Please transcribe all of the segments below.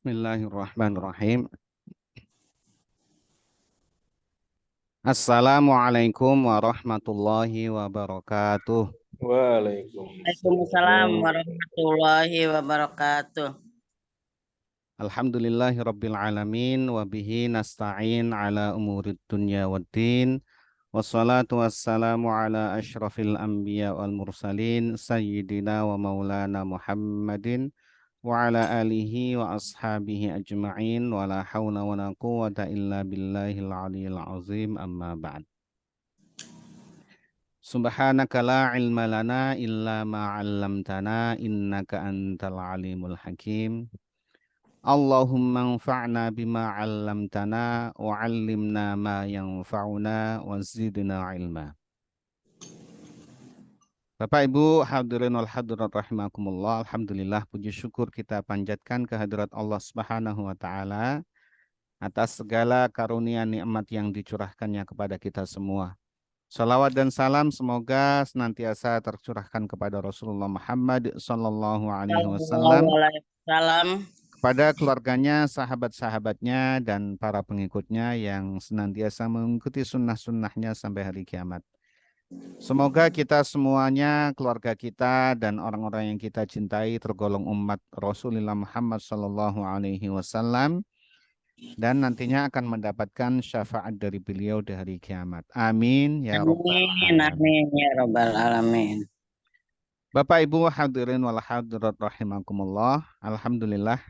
Bismillahirrahmanirrahim. Assalamualaikum warahmatullahi wabarakatuh. Waalaikumsalam Waalaikumsalam warahmatullahi wabarakatuh. Alhamdulillahi rabbil alamin wa bihi nasta'in ala umurid dunya waddin. Wassalatu wassalamu ala asyrafil anbiya wal mursalin sayyidina wa maulana Muhammadin wa ala alihi wa ashabihi ajma'in wa la hawla wa la quwwata illa billahil aliyyil azim amma ba'd. Subhanaka la ilma lana illa ma 'allamtana innaka antal alimul hakim. Allahumma anfa'na bima 'allamtana wa 'allimna ma yanfa'una wa zidna ilma. Bapak Ibu hadirin wal hadirat rahimakumullah. Alhamdulillah puji syukur kita panjatkan kehadirat Allah Subhanahu wa taala atas segala karunia nikmat yang dicurahkannya kepada kita semua. Salawat dan salam semoga senantiasa tercurahkan kepada Rasulullah Muhammad Sallallahu Alaihi Wasallam, Waalaikumsalam. kepada keluarganya, sahabat-sahabatnya, dan para pengikutnya yang senantiasa mengikuti sunnah-sunnahnya sampai hari kiamat. Semoga kita semuanya, keluarga kita, dan orang-orang yang kita cintai tergolong umat Rasulullah Muhammad Sallallahu Alaihi Wasallam dan nantinya akan mendapatkan syafaat dari beliau di hari kiamat. Amin ya rabbal Amin, alamin. amin ya rabbal alamin. Bapak Ibu hadirin wal hadirat rahimakumullah. Alhamdulillah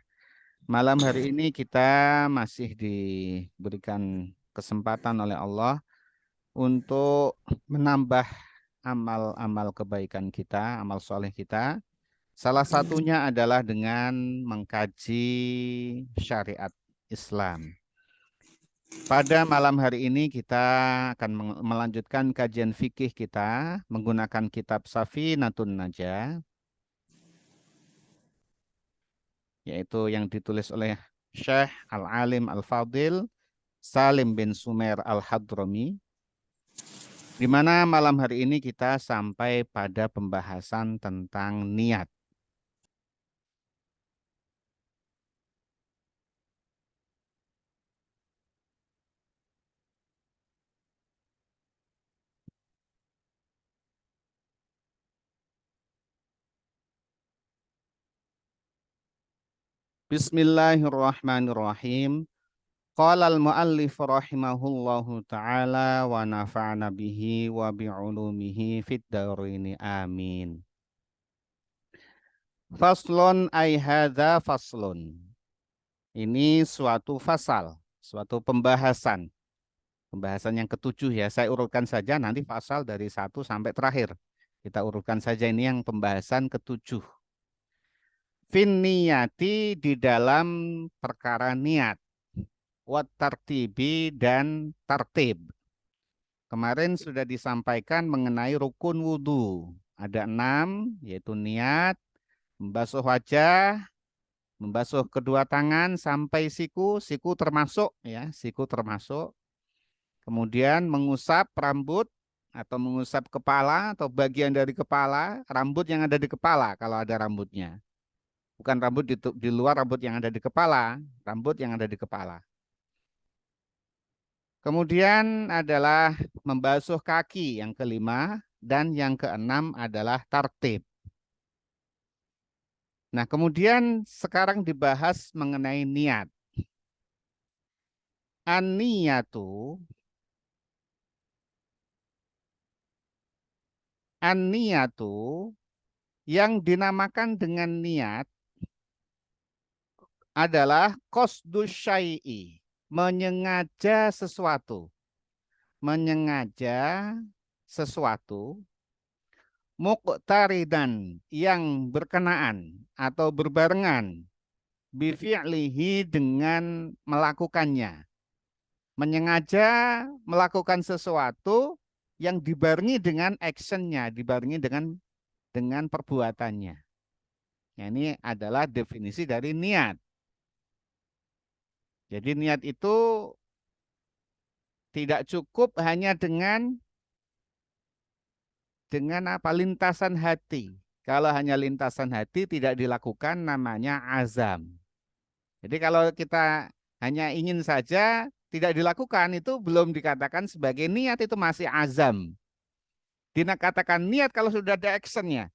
malam hari ini kita masih diberikan kesempatan oleh Allah untuk menambah amal-amal kebaikan kita, amal soleh kita. Salah satunya adalah dengan mengkaji syariat Islam. Pada malam hari ini kita akan melanjutkan kajian fikih kita menggunakan kitab Safinatun Najah, yaitu yang ditulis oleh Syekh Al-Alim Al-Fadil Salim bin Sumer Al-Hadrami, di mana malam hari ini kita sampai pada pembahasan tentang niat. Bismillahirrahmanirrahim. Qala al-muallif rahimahullahu ta'ala wa nafa'na bihi wa bi'ulumihi fid darini amin. Faslun ay hadza faslun. Ini suatu fasal, suatu pembahasan. Pembahasan yang ketujuh ya, saya urutkan saja nanti fasal dari 1 sampai terakhir. Kita urutkan saja ini yang pembahasan ketujuh. Fin niyati di dalam perkara niat. Wat tartibi dan tartib. Kemarin sudah disampaikan mengenai rukun wudhu. Ada 6, yaitu niat, membasuh wajah, membasuh kedua tangan sampai siku, siku termasuk ya, siku termasuk. Kemudian mengusap rambut atau mengusap kepala atau bagian dari kepala, rambut yang ada di kepala kalau ada rambutnya. Bukan rambut di luar rambut yang ada di kepala, rambut yang ada di kepala. Kemudian adalah membasuh kaki yang kelima dan yang keenam adalah tartib. Nah, kemudian sekarang dibahas mengenai niat. An-niyatu yang dinamakan dengan niat adalah qasdus syai'i, menyengaja sesuatu. Menyengaja sesuatu muqtaridan yang berkenaan atau berbarengan bifi'lihi dengan melakukannya. Menyengaja melakukan sesuatu yang dibarengi dengan actionnya, dibarengi dengan perbuatannya. Nah, ini adalah definisi dari niat. Jadi niat itu tidak cukup hanya dengan apa lintasan hati. Kalau hanya lintasan hati tidak dilakukan namanya azam. Jadi kalau kita hanya ingin saja tidak dilakukan itu belum dikatakan sebagai niat, itu masih azam. Dikatakan niat kalau sudah ada actionnya.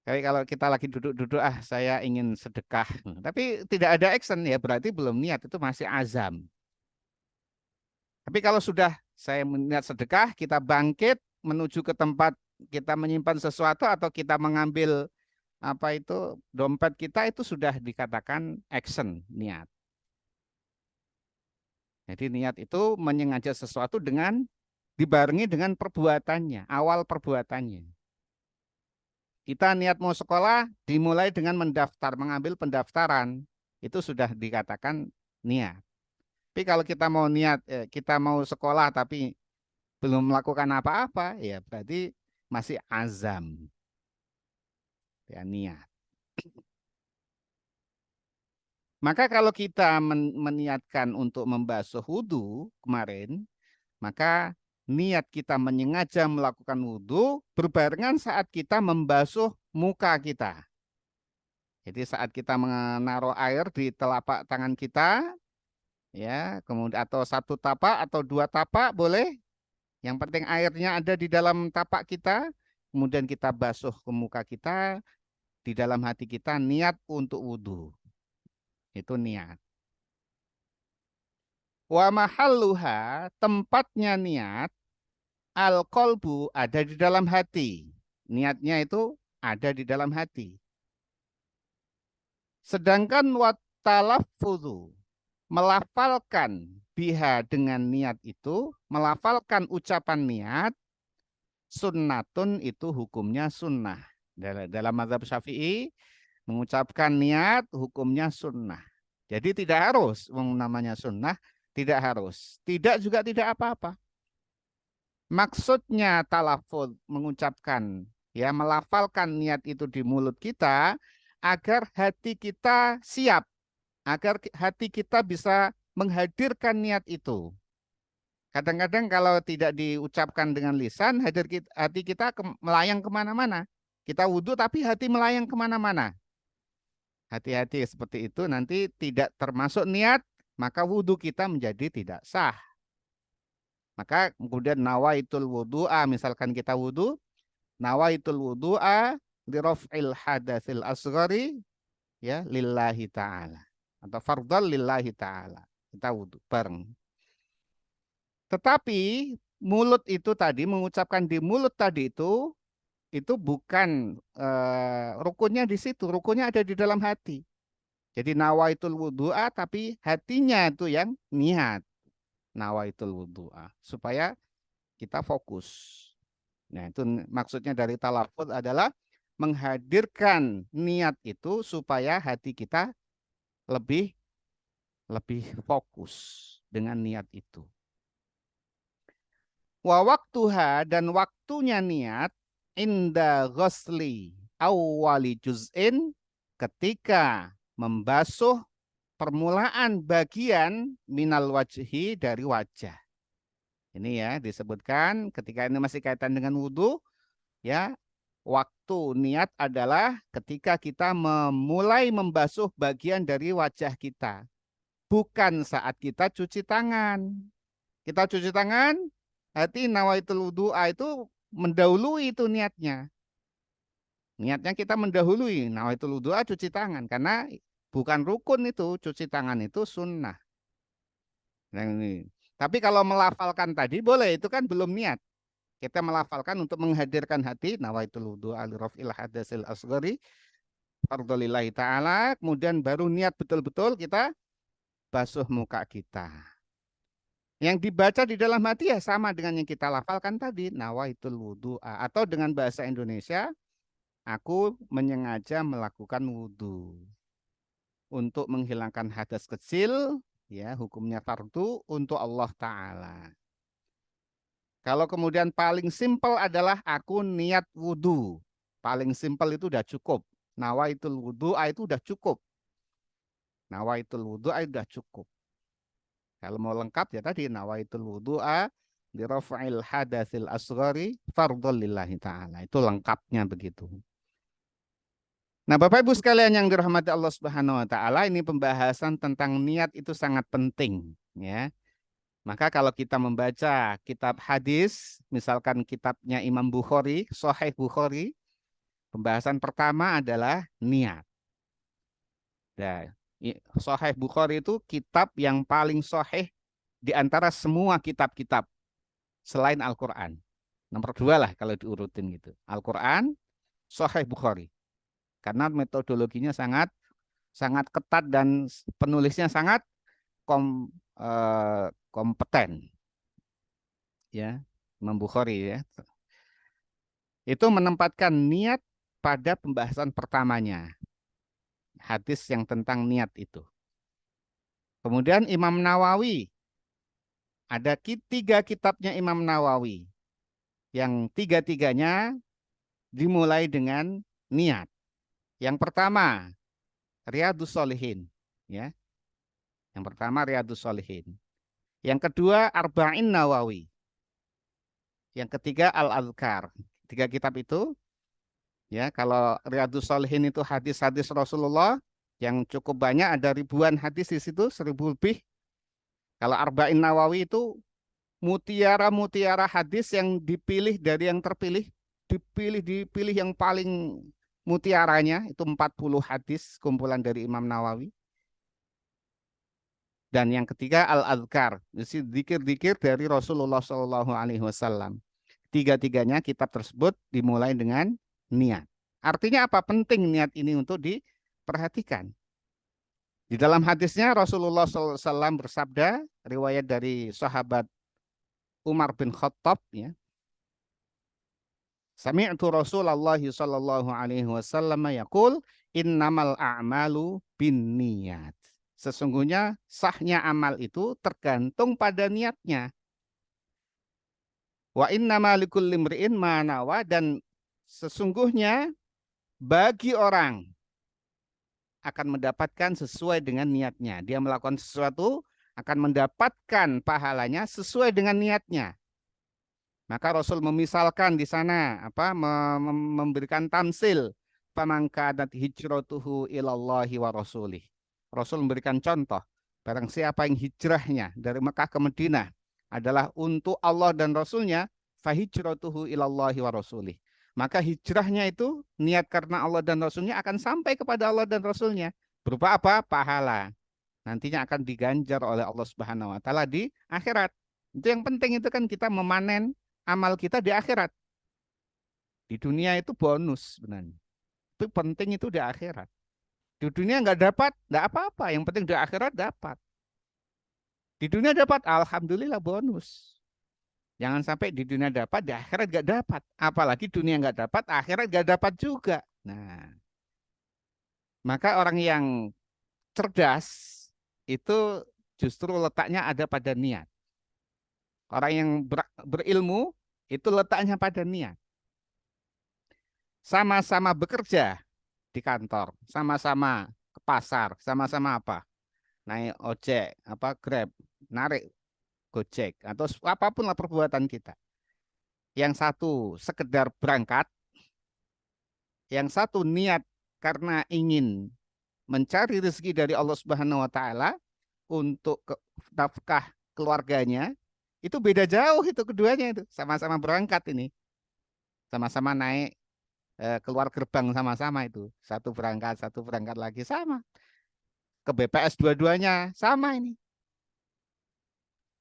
Kayak kalau kita lagi duduk-duduk, saya ingin sedekah, tapi tidak ada action ya berarti belum niat, itu masih azam. Tapi kalau sudah saya niat sedekah, kita bangkit menuju ke tempat kita menyimpan sesuatu atau kita mengambil apa itu dompet kita, itu sudah dikatakan action, niat. Jadi niat itu menyengaja sesuatu dengan dibarengi dengan perbuatannya, awal perbuatannya. Kita niat mau sekolah dimulai dengan mendaftar, mengambil pendaftaran, itu sudah dikatakan niat. Tapi kalau kita mau niat, kita mau sekolah tapi belum melakukan apa-apa, ya berarti masih azam, ya niat. Maka kalau kita meniatkan untuk membasuh wudhu kemarin, maka niat kita menyengaja melakukan wudhu berbarengan saat kita membasuh muka kita. Jadi saat kita menaruh air di telapak tangan kita, ya, kemudian atau satu tapak atau dua tapak boleh. Yang penting airnya ada di dalam tapak kita, kemudian kita basuh ke muka kita, di dalam hati kita niat untuk wudhu. Itu niat. Wa mahalluha, tempatnya niat, al kolbu, ada di dalam hati. Niatnya itu ada di dalam hati. Sedangkan watalaffudhu, melafalkan biha dengan niat itu, melafalkan ucapan niat, sunnatun itu hukumnya sunnah. Dalam mazhab Syafi'i, mengucapkan niat hukumnya sunnah. Jadi tidak harus, namanya sunnah, tidak harus. Tidak juga tidak apa-apa. Maksudnya talafud, mengucapkan, ya, melafalkan niat itu di mulut kita, agar hati kita siap, agar hati kita bisa menghadirkan niat itu. Kadang-kadang kalau tidak diucapkan dengan lisan, hati kita melayang kemana-mana. Kita wudhu tapi hati melayang kemana-mana. Hati-hati seperti itu, nanti tidak termasuk niat, maka wudhu kita menjadi tidak sah. Maka kemudian nawaitul wudu'a, misalkan kita wudhu, nawaitul wudu'a liraf'il hadatsil asghari, ya, lillahi ta'ala. Atau fardal lillahi ta'ala. Kita wudhu bareng. Tetapi mulut itu tadi, mengucapkan di mulut tadi itu bukan rukunnya di situ. Rukunnya ada di dalam hati. Jadi nawaitul wudu'a, tapi hatinya itu yang niat. Nawaitul wudu'a. Supaya kita fokus. Nah, itu maksudnya dari talafud adalah menghadirkan niat itu supaya hati kita lebih lebih fokus dengan niat itu. Wa waktuha, dan waktunya niat inda ghusli awwali juz'in, ketika membasuh permulaan bagian minal wajhi, dari wajah. Ini ya disebutkan ketika ini masih kaitan dengan wudhu, ya, waktu niat adalah ketika kita memulai membasuh bagian dari wajah kita, bukan saat kita cuci tangan. Kita cuci tangan, hati nawaitul wudu'a itu mendahului itu niatnya. Niatnya kita mendahului nawaitul wudu'a cuci tangan, karena bukan rukun itu, cuci tangan itu sunnah. Nah, ini. Tapi kalau melafalkan tadi boleh, itu kan belum niat. Kita melafalkan untuk menghadirkan hati, nawaitul wudu'a li raf'il hadatsil asghari fardholillahi ta'ala, kemudian baru niat betul-betul kita basuh muka kita. Yang dibaca di dalam hati ya sama dengan yang kita lafalkan tadi, nawaitul wudu'a, atau dengan bahasa Indonesia, aku menyengaja melakukan wudhu untuk menghilangkan hadas kecil, ya, hukumnya fardu untuk Allah Ta'ala. Kalau kemudian paling simpel adalah aku niat wudhu, paling simpel itu udah cukup. Nawaitul wudu'a itu udah cukup. Nawaitul wudu'a udah cukup. Kalau mau lengkap ya tadi nawaitul wudu'a li raf'il hadatsil asghari fardhul lillahi ta'ala. Itu lengkapnya begitu. Nah, Bapak Ibu sekalian yang dirahmati Allah Subhanahu wa taala, ini pembahasan tentang niat itu sangat penting, ya. Maka kalau kita membaca kitab hadis, misalkan kitabnya Imam Bukhari, Sahih Bukhari, pembahasan pertama adalah niat. Nah, Sahih Bukhari itu kitab yang paling sahih di antara semua kitab-kitab selain Al-Quran. Nomor dua lah kalau diurutin gitu. Al-Quran, Sahih Bukhari. Karena metodologinya sangat sangat ketat dan penulisnya sangat kompeten. Ya, Imam Bukhari ya. Itu menempatkan niat pada pembahasan pertamanya. Hadis yang tentang niat itu. Kemudian Imam Nawawi. Ada tiga kitabnya Imam Nawawi. Yang tiga-tiganya dimulai dengan niat. Yang pertama, Riyadhus Shalihin. Ya. Yang pertama, Riyadhus Shalihin. Yang kedua, Arba'in Nawawi. Yang ketiga, Al-Adhkar. Tiga kitab itu, ya, kalau Riyadhus Shalihin itu hadis-hadis Rasulullah yang cukup banyak, ada ribuan hadis di situ, 1000 lebih. Kalau Arba'in Nawawi itu mutiara-mutiara hadis yang dipilih dari yang terpilih, dipilih yang paling mutiaranya, itu 40 hadis kumpulan dari Imam Nawawi. Dan yang ketiga Al-Adhkar, zikir-zikir dari Rasulullah SAW. Tiga-tiganya kitab tersebut dimulai dengan niat. Artinya apa? Penting niat ini untuk diperhatikan. Di dalam hadisnya Rasulullah SAW bersabda, riwayat dari sahabat Umar bin Khattab, ya. Sami'tu Rasulullah sallallahu alaihi wasallam yaqul innamal a'malu binniyat. Sesungguhnya sahnya amal itu tergantung pada niatnya. Wa innamal likulli imri'in ma nawa, dan sesungguhnya bagi orang akan mendapatkan sesuai dengan niatnya. Dia melakukan sesuatu akan mendapatkan pahalanya sesuai dengan niatnya. Maka Rasul memisalkan di sana memberikan tamsil pamangkadat hijratuhu ilallahi wa rasulih. Rasul memberikan contoh, barang siapa yang hijrahnya dari Mekah ke Madinah adalah untuk Allah dan Rasulnya, fahijratuhu ilallahi wa rasulih. Maka hijrahnya itu niat karena Allah dan Rasulnya akan sampai kepada Allah dan Rasulnya. Berupa apa? Pahala. Nantinya akan diganjar oleh Allah Subhanahu wa taala di akhirat. Itu yang penting, itu kan kita memanen amal kita di akhirat. Di dunia itu bonus sebenarnya. Itu penting itu di akhirat. Di dunia nggak dapat, nggak apa-apa. Yang penting di akhirat dapat. Di dunia dapat, alhamdulillah bonus. Jangan sampai di dunia dapat, di akhirat nggak dapat. Apalagi dunia nggak dapat, akhirat nggak dapat juga. Nah, maka orang yang cerdas itu justru letaknya ada pada niat. Orang yang berilmu itu letaknya pada niat. Sama-sama bekerja di kantor, sama-sama ke pasar, sama-sama apa? Naik ojek, Grab, narik Gojek, atau apapun lah perbuatan kita. Yang satu sekedar berangkat, yang satu niat karena ingin mencari rezeki dari Allah Subhanahu wa taala untuk nafkah keluarganya, itu beda jauh itu keduanya itu. Sama-sama berangkat ini. Sama-sama naik keluar gerbang sama-sama itu. Satu berangkat lagi sama. Ke BPS dua-duanya sama ini.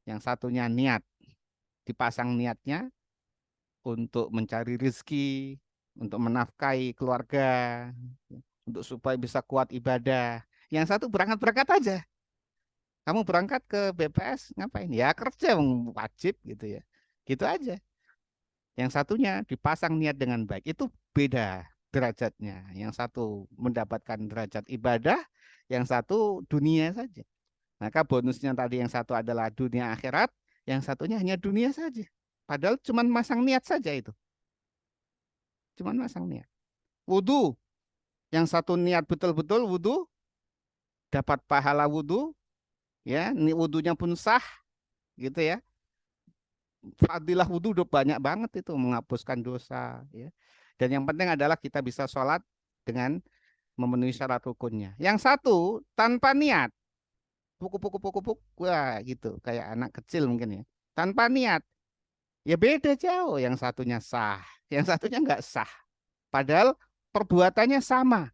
Yang satunya niat, dipasang niatnya untuk mencari rezeki, untuk menafkahi keluarga, untuk supaya bisa kuat ibadah. Yang satu berangkat-berangkat aja. Kamu berangkat ke BPS ngapain? Ya kerja, wajib gitu ya. Gitu aja. Yang satunya dipasang niat dengan baik. Itu beda derajatnya. Yang satu mendapatkan derajat ibadah, yang satu dunia saja. Maka bonusnya tadi yang satu adalah dunia akhirat, yang satunya hanya dunia saja. Padahal cuma masang niat saja itu. Cuma masang niat. Wudhu, yang satu niat betul-betul wudhu, dapat pahala wudhu, ya, wudhunya pun sah, gitu ya. Fadilah wudhu udah banyak banget itu, menghapuskan dosa, ya. Dan yang penting adalah kita bisa sholat dengan memenuhi syarat rukunnya. Yang satu tanpa niat, pukuk, wah gitu, kayak anak kecil mungkin ya. Tanpa niat, ya beda jauh. Yang satunya sah, yang satunya nggak sah. Padahal perbuatannya sama.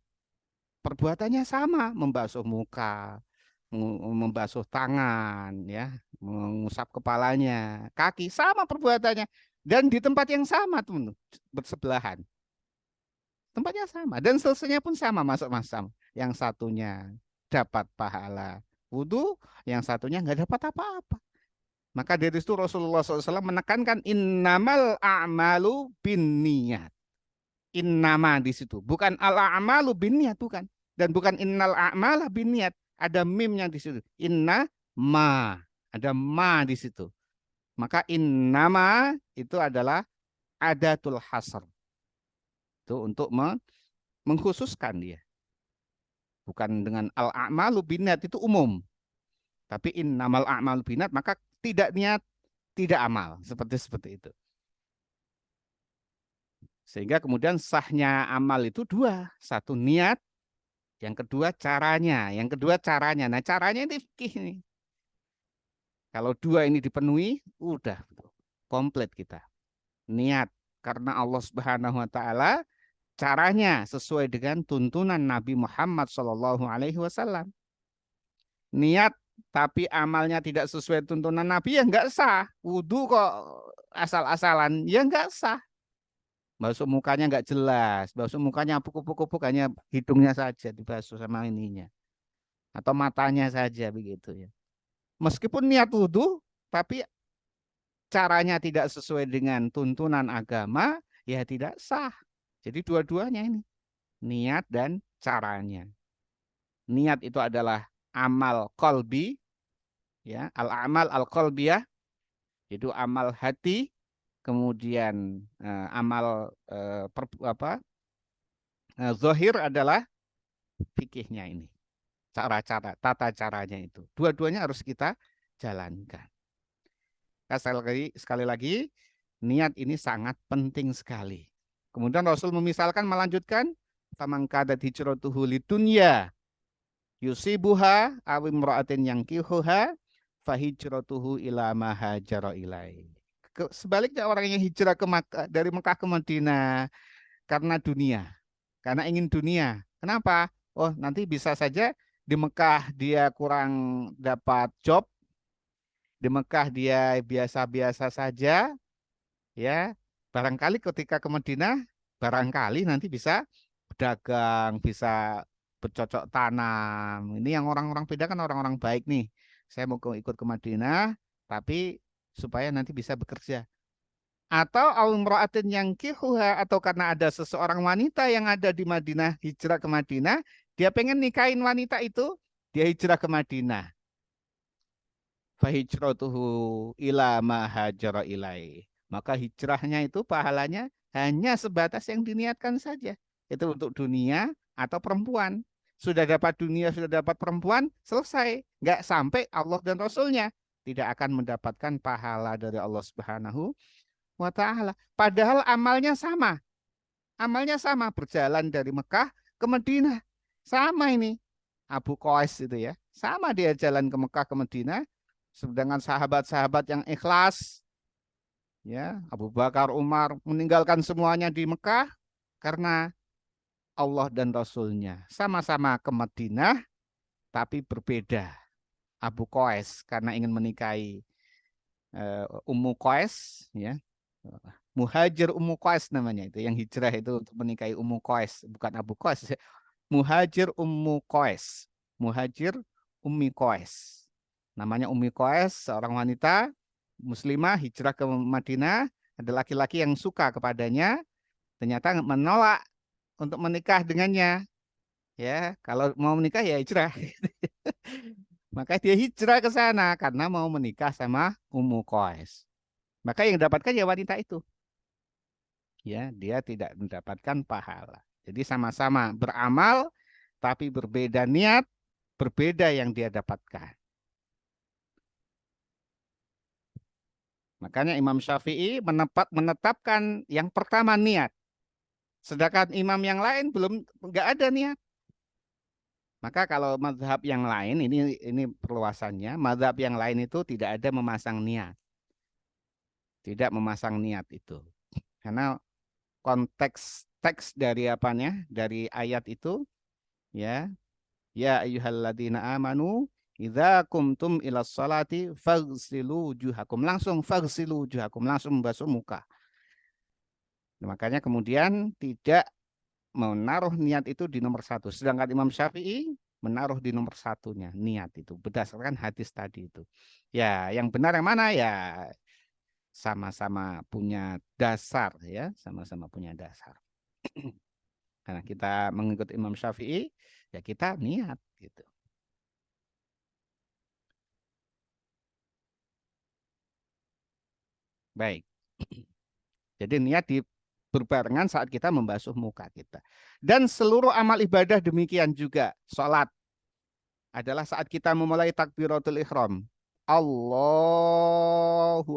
Perbuatannya sama, membasuh muka, membasuh tangan, ya, mengusap kepalanya, kaki, sama perbuatannya. Dan di tempat yang sama, tuh, bersebelahan. Tempatnya sama. Dan selesainya pun sama, masuk sama. Yang satunya dapat pahala wudhu, yang satunya nggak dapat apa-apa. Maka dari itu Rasulullah SAW menekankan innamal a'malu binniyat. Innama di situ, bukan al a'malu binniyat, bukan. Dan bukan innal a'mala binniyat, ada mimnya di situ. Inna ma, ada ma di situ. Maka innama itu adalah adatul hasr. Itu untuk mengkhususkan dia. Bukan dengan al a'malu binniyat, itu umum. Tapi innamal a'malu binniyat, maka tidak niat, tidak amal. Seperti itu. Sehingga kemudian sahnya amal itu dua. Satu niat, yang kedua caranya. Yang kedua caranya. Nah caranya ini fikih nih. Kalau dua ini dipenuhi, udah komplit kita. Niat karena Allah Subhanahu wa taala, caranya sesuai dengan tuntunan Nabi Muhammad SAW. Niat tapi amalnya tidak sesuai tuntunan Nabi, ya nggak sah. Wudhu kok asal-asalan, ya nggak sah. Basuh mukanya nggak jelas, basuh mukanya pukul-pukul, hanya hidungnya saja dibasuh sama ininya, atau matanya saja begitu ya. Meskipun niat wudhu, tapi caranya tidak sesuai dengan tuntunan agama, ya tidak sah. Jadi dua-duanya ini, niat dan caranya. Niat itu adalah amal qalbi, ya, al-amal al-qalbiyah, itu amal hati, kemudian amal zahir adalah fikihnya ini. Cara-cara, tata caranya itu. Dua-duanya harus kita jalankan. Sekali lagi, niat ini sangat penting sekali. Kemudian Rasul memisalkan, melanjutkan, faman kadat hijratuhu lidunya yusibuha awim ra'atin yang kihuha fahijratuhu ila ma hajara ilai. Sebaliknya orang yang hijrah ke dari Mekah ke Madinah karena dunia, karena ingin dunia. Kenapa? Oh, nanti bisa saja di Mekah dia kurang dapat job, di Mekah dia biasa-biasa saja, ya. Barangkali ketika ke Madinah, barangkali nanti bisa berdagang, bisa bercocok tanam. Ini yang orang-orang beda kan orang-orang baik nih. Saya mau ikut ke Madinah, tapi supaya nanti bisa bekerja. Atau aumraatin yang kihuha, atau karena ada seseorang wanita yang ada di Madinah, hijrah ke Madinah, dia pengen nikahin wanita itu, dia hijrah ke Madinah. Fahijratuhu ila ma hajara ilai. Maka hijrahnya itu pahalanya hanya sebatas yang diniatkan saja. Itu untuk dunia atau perempuan. Sudah dapat dunia, sudah dapat perempuan, selesai. Nggak sampai Allah dan Rasulnya. Tidak akan mendapatkan pahala dari Allah Subhanahu wa ta'ala. Padahal amalnya sama. Amalnya sama. Berjalan dari Mekah ke Madinah. Sama ini. Abu Qais itu ya. Sama dia jalan ke Mekah ke Madinah. Sedangkan sahabat-sahabat yang ikhlas, ya, Abu Bakar, Umar, meninggalkan semuanya di Mekah karena Allah dan Rasulnya. Sama-sama ke Madinah, tapi berbeda. Abu Qais karena ingin menikahi Ummu Qais, ya, Muhajir Ummu Qais namanya itu, yang hijrah itu untuk menikahi Ummu Qais, bukan Abu Qais. Muhajir Ummu Qais, Muhajir Ummi Qais. Namanya Ummi Qais, seorang wanita muslimah hijrah ke Madinah, ada laki-laki yang suka kepadanya, ternyata menolak untuk menikah dengannya. Ya, kalau mau menikah ya hijrah. Maka dia hijrah ke sana karena mau menikah sama Ummu Qais. Maka yang dapatkan ya wanita itu. Ya, dia tidak mendapatkan pahala. Jadi sama-sama beramal tapi berbeda niat, berbeda yang dia dapatkan. Makanya Imam Syafi'i menetapkan yang pertama niat. Sedangkan imam yang lain belum, nggak ada niat. Maka kalau mazhab yang lain ini perluasannya, mazhab yang lain itu tidak ada memasang niat, tidak memasang niat itu. Karena konteks teks dari apanya? Dari ayat itu ya, ya ayyuhalladzina amanu idza kumtum ilas salati faghsilu wujuhakum. Langsung faghsilu wujuhakum, langsung membasuh muka. Nah, makanya kemudian tidak menaruh niat itu di nomor satu. Sedangkan Imam Syafi'i menaruh di nomor satunya niat itu berdasarkan hadis tadi itu. Ya, yang benar yang mana ya sama-sama punya dasar ya, sama-sama punya dasar. Karena kita mengikuti Imam Syafi'i, ya kita niat gitu. Baik. Jadi niat berbarengan saat kita membasuh muka kita. Dan seluruh amal ibadah demikian juga. Sholat adalah saat kita memulai takbiratul ihram. Allahu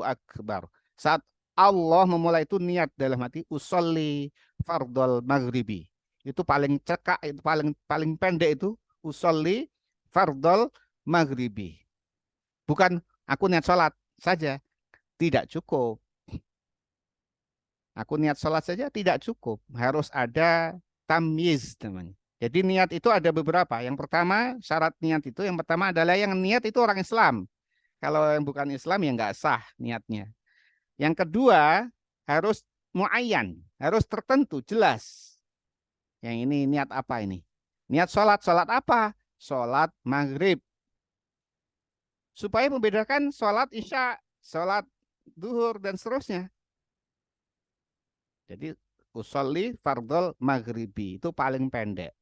Akbar. Saat Allah memulai itu niat dalam hati usolli fardol maghribi. Itu paling cekak, itu paling paling pendek itu usolli fardol maghribi. Bukan aku niat sholat saja, tidak cukup. Aku niat sholat saja tidak cukup. Harus ada tamyiz namanya. Jadi niat itu ada beberapa. Yang pertama syarat niat itu yang pertama adalah yang niat itu orang Islam. Kalau yang bukan Islam ya nggak sah niatnya. Yang kedua harus muayyan, harus tertentu, jelas. Yang ini niat apa ini? Niat sholat, sholat apa? Sholat maghrib. Supaya membedakan sholat isya, sholat duhur, dan seterusnya. Jadi usolli fardol maghribi itu paling pendek.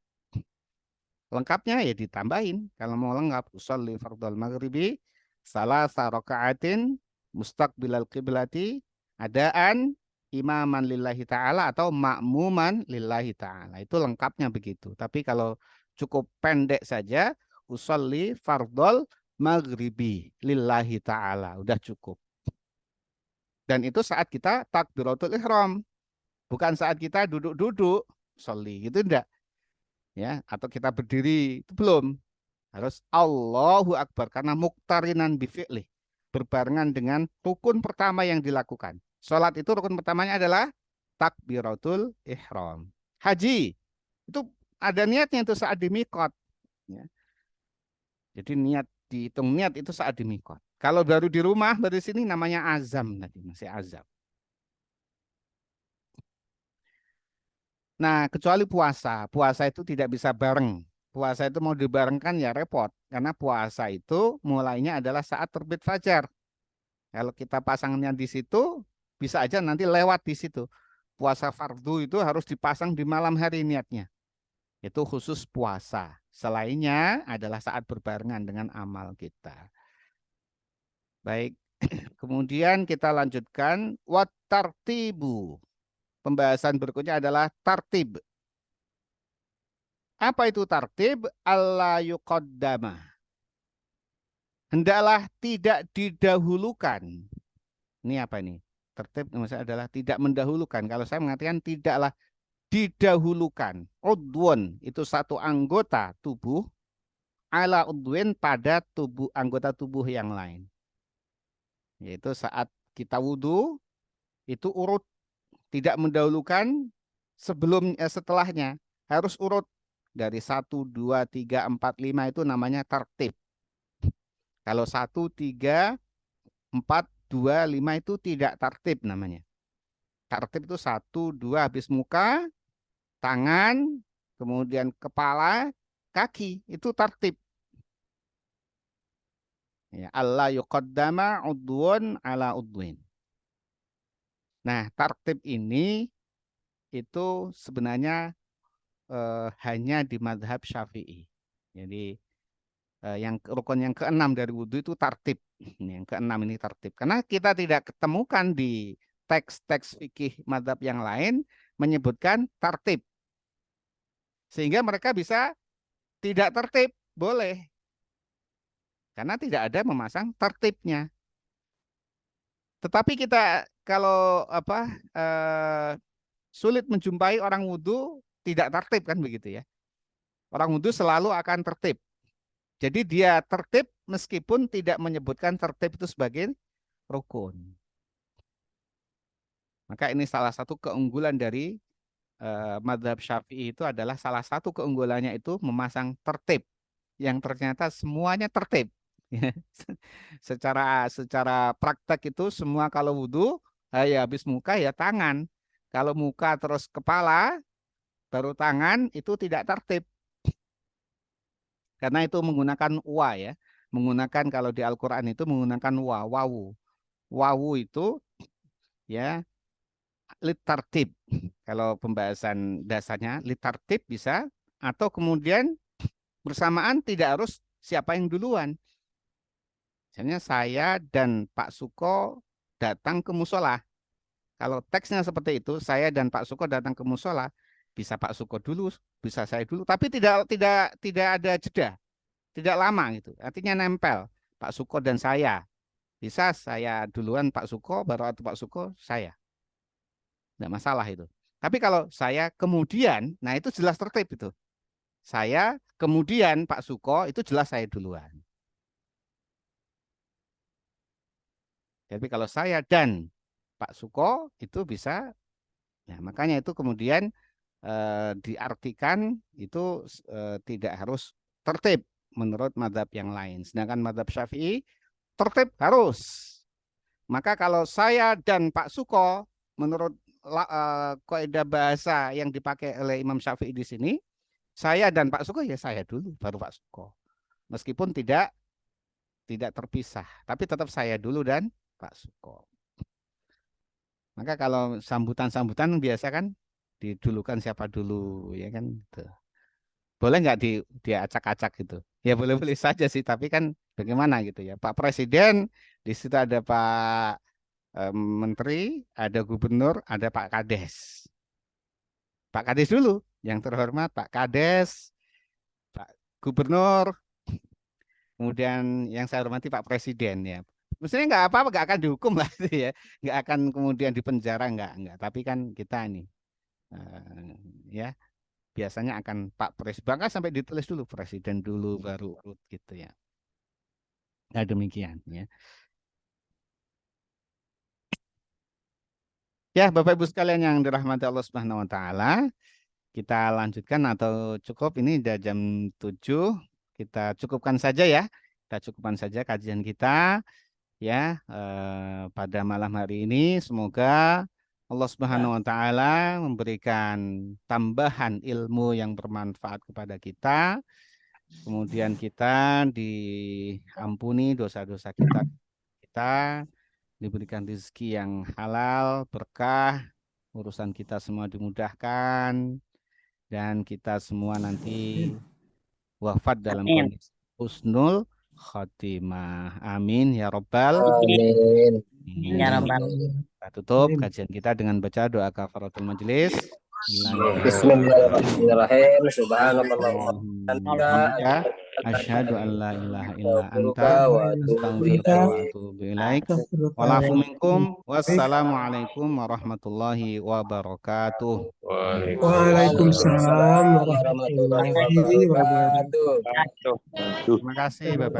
Lengkapnya ya ditambahin. Kalau mau lengkap usolli fardol maghribi salah sarokaatin mustaqbilal qiblati adaan imaman lillahi ta'ala atau makmuman lillahi ta'ala. Itu lengkapnya begitu. Tapi kalau cukup pendek saja usolli fardol maghribi lillahi ta'ala. Udah cukup. Dan itu saat kita takbiratul ihram. Bukan saat kita duduk-duduk soli gitu enggak ya atau kita berdiri itu belum harus Allahu Akbar karena muktarinan bifi'li berbarengan dengan rukun pertama yang dilakukan. Salat itu rukun pertamanya adalah takbiratul ihram. Haji itu ada niatnya itu saat di mikot ya. Jadi niat dihitung niat itu saat di mikot. Kalau baru di rumah dari sini namanya azam tadi masih azam. Nah, kecuali puasa. Puasa itu tidak bisa bareng. Puasa itu mau dibarengkan ya repot. Karena puasa itu mulainya adalah saat terbit fajar. Kalau kita pasangnya di situ, bisa aja nanti lewat di situ. Puasa fardu itu harus dipasang di malam hari niatnya. Itu khusus puasa. Selainnya adalah saat berbarengan dengan amal kita. Baik, kemudian kita lanjutkan. Wat tartibu. Pembahasan berikutnya adalah tartib. Apa itu tartib? Allah yuqaddama. Hendaklah tidak didahulukan. Ini apa ini? Tertib maksudnya adalah tidak mendahulukan. Kalau saya mengatakan tidaklah didahulukan. Udwun itu satu anggota tubuh ala udwin pada tubuh anggota tubuh yang lain. Yaitu saat kita wudhu itu urut tidak mendahulukan setelahnya harus urut dari satu 2 3 4 5 itu namanya tertib. Kalau 1 3 4 2 5 itu tidak tertib namanya. Tertib itu 1 2 habis muka, tangan, kemudian kepala, kaki itu tertib. Ya, Allah yuqaddama udwun ala udwin. Nah, tertib ini itu sebenarnya hanya di madhab Syafi'i. Jadi yang rukun yang keenam dari wudhu itu tartib. Yang keenam ini tartib. Karena kita tidak ketemukan di teks-teks fikih madhab yang lain menyebutkan tartib. Sehingga mereka bisa tidak tertib. Boleh. Karena tidak ada memasang tertibnya. Tetapi kita kalau sulit menjumpai orang wudhu tidak tertib kan begitu ya. Orang wudhu selalu akan tertib. Jadi dia tertib meskipun tidak menyebutkan tertib itu sebagai rukun. Maka ini salah satu keunggulan dari mazhab Syafi'i itu adalah salah satu keunggulannya itu memasang tertib yang ternyata semuanya tertib. secara praktek itu semua kalau wudhu ya habis muka ya tangan. Kalau muka terus kepala baru tangan itu tidak tertib. Karena itu menggunakan wa ya. Menggunakan kalau di Al-Qur'an itu menggunakan wawu. Wawu itu ya litartib. Kalau pembahasan dasarnya litartib bisa atau kemudian bersamaan tidak harus siapa yang duluan. Misalnya saya dan Pak Suko datang ke musola. Kalau teksnya seperti itu, saya dan Pak Suko datang ke musola, bisa Pak Suko dulu, bisa saya dulu, tapi tidak ada jeda, tidak lama gitu. Artinya nempel Pak Suko dan saya. Bisa saya duluan Pak Suko, baru atau Pak Suko saya. Tidak masalah itu. Tapi kalau saya kemudian, nah itu jelas tertib itu. Saya kemudian Pak Suko itu jelas saya duluan. Tapi kalau saya dan Pak Suko itu bisa, ya makanya itu kemudian diartikan itu tidak harus tertib menurut mazhab yang lain. Sedangkan mazhab Syafi'i tertib harus. Maka kalau saya dan Pak Suko menurut kaidah bahasa yang dipakai oleh Imam Syafi'i di sini, saya dan Pak Suko ya saya dulu baru Pak Suko. Meskipun tidak terpisah, tapi tetap saya dulu dan Pak Suko. Maka kalau sambutan-sambutan biasa kan didulukan siapa dulu ya kan gitu. Boleh nggak diacak-acak gitu? Ya boleh-boleh saja sih, tapi kan bagaimana gitu ya. Pak Presiden, di situ ada Pak Menteri, ada Gubernur, ada Pak Kades. Pak Kades dulu, yang terhormat Pak Kades, Pak Gubernur, kemudian yang saya hormati Pak Presiden ya. Maksudnya nggak apa-apa, nggak akan dihukum lah ya, nggak akan kemudian dipenjara nggak. Tapi kan kita ini ya biasanya akan Pak Presiden, bahkan sampai ditulis dulu Presiden dulu baru urut gitu ya. Nah demikian ya. Ya Bapak Ibu sekalian yang dirahmati Allah Subhanahu Wa Taala, kita lanjutkan atau cukup ini udah jam 7, kita cukupkan saja ya. Kita cukupkan saja kajian kita ya pada malam hari ini. Semoga Allah Subhanahu Wa Taala memberikan tambahan ilmu yang bermanfaat kepada kita. Kemudian kita diampuni dosa-dosa kita, diberikan rezeki yang halal, berkah, urusan kita semua dimudahkan, dan kita semua nanti wafat dalam kondisi husnul khotimah. Amin ya Rabbal. Amin. Ya Rabbal. Kita tutup kajian kita dengan baca doa kafaratul majelis. Bismillahirrahmanirrahim. Subhanallah. Asyhadu an la ilaha illa anta astaghfiruka wa atubu ilaik. Walafu minkum. Wassalamualaikum warahmatullahi wabarakatuh. Waalaikumsalam warahmatullahi wabarakatuh. Terima kasih Bapak.